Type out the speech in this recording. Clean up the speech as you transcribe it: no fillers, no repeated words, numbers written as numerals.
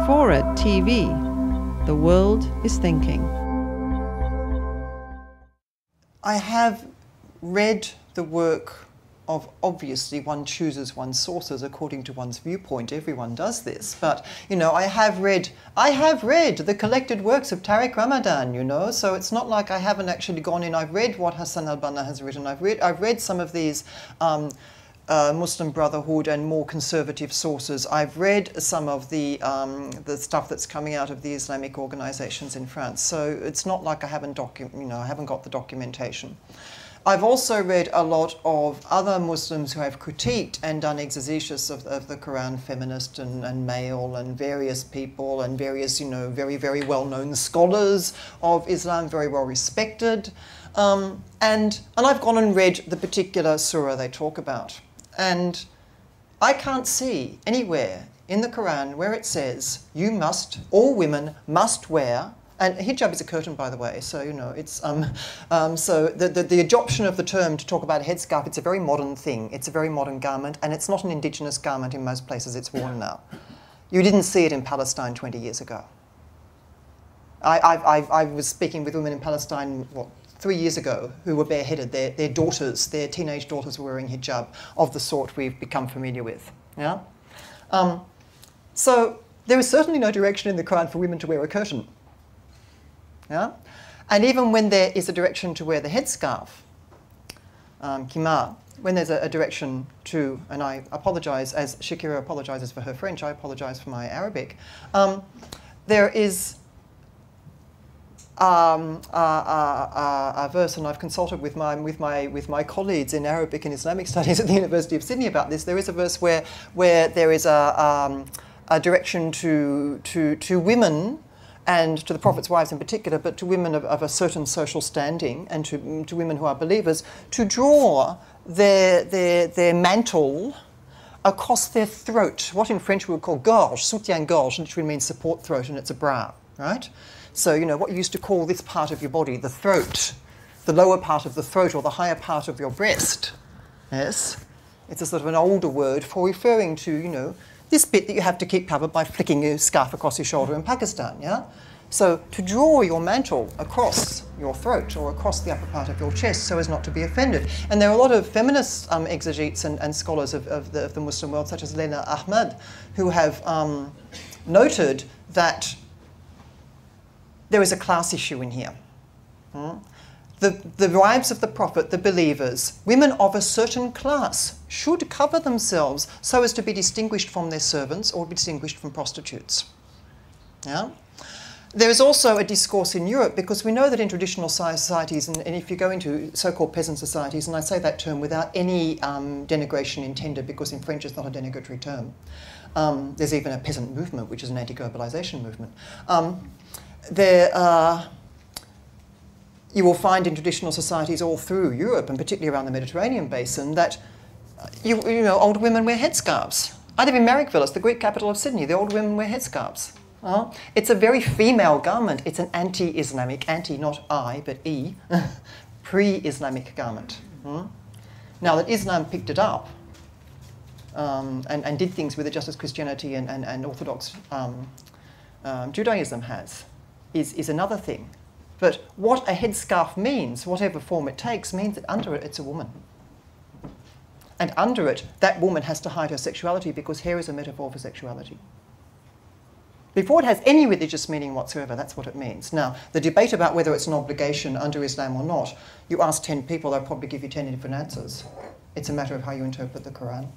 FORA.tv. The world is thinking. I have read the work of, obviously one chooses one's sources according to one's viewpoint. Everyone does this, but you know, I have read the collected works of Tariq Ramadan, you know, so it's not like I haven't actually gone in. I've read what Hassan al-Banna has written. I've read some of these Muslim Brotherhood and more conservative sources. I've read some of the stuff that's coming out of the Islamic organizations in France. So it's not like I haven't I haven't got the documentation. I've also read a lot of other Muslims who have critiqued and done exegesis of the Koran, Feminist and Male, and various people and various, you know, very, very well-known scholars of Islam, very well respected. And I've gone and read the particular surah they talk about. And I can't see anywhere in the Quran where it says all women must wear, and hijab is a curtain, by the way, so, you know, it's, so the adoption of the term to talk about a headscarf, it's a very modern thing. It's a very modern garment, and it's not an indigenous garment in most places it's worn now. You didn't see it in Palestine 20 years ago. I was speaking with women in Palestine, 3 years ago, who were bareheaded. Their daughters, their teenage daughters, were wearing hijab of the sort we've become familiar with. Yeah? So there is certainly no direction in the Quran for women to wear a curtain. Yeah? And even when there is a direction to wear the headscarf, kimar, when there's a direction to, and I apologize, as Shakira apologizes for her French, I apologize for my Arabic, there is a verse, and I've consulted with my colleagues in Arabic and Islamic studies at the University of Sydney about this. There is a verse where there is a direction to women, and to the Prophet's wives in particular, but to women of a certain social standing, and to women who are believers, to draw their mantle across their throat, what in French we would call gorge, soutien-gorge, literally means support throat, and it's a bra, right? So, you know, what you used to call this part of your body, the throat, the lower part of the throat, or the higher part of your breast, yes? It's a sort of an older word for referring to, you know, this bit that you have to keep covered by flicking your scarf across your shoulder in Pakistan, yeah? So to draw your mantle across your throat or across the upper part of your chest so as not to be offended. And there are a lot of feminist exegetes and scholars of the Muslim world, such as Lena Ahmad, who have noted that there is a class issue in here. The wives of the Prophet, the believers, women of a certain class, should cover themselves so as to be distinguished from their servants or be distinguished from prostitutes. Yeah? There is also a discourse in Europe, because we know that in traditional societies, and if you go into so-called peasant societies, and I say that term without any denigration intended, because in French it's not a denigratory term. There's even a peasant movement, which is an anti-globalization movement. You will find in traditional societies all through Europe, and particularly around the Mediterranean basin, that you know, old women wear headscarves. I live in Marrickville, it's the Greek capital of Sydney. The old women wear headscarves. It's a very female garment. It's an anti-Islamic, anti not I, but E, pre-Islamic garment. Now that Islam picked it up and did things with it just as Christianity and Orthodox Judaism has, is another thing. But what a headscarf means, whatever form it takes, means that under it, it's a woman. And under it, that woman has to hide her sexuality, because hair is a metaphor for sexuality. Before it has any religious meaning whatsoever, that's what it means. Now, the debate about whether it's an obligation under Islam or not, you ask 10 people, they'll probably give you 10 different answers. It's a matter of how you interpret the Quran.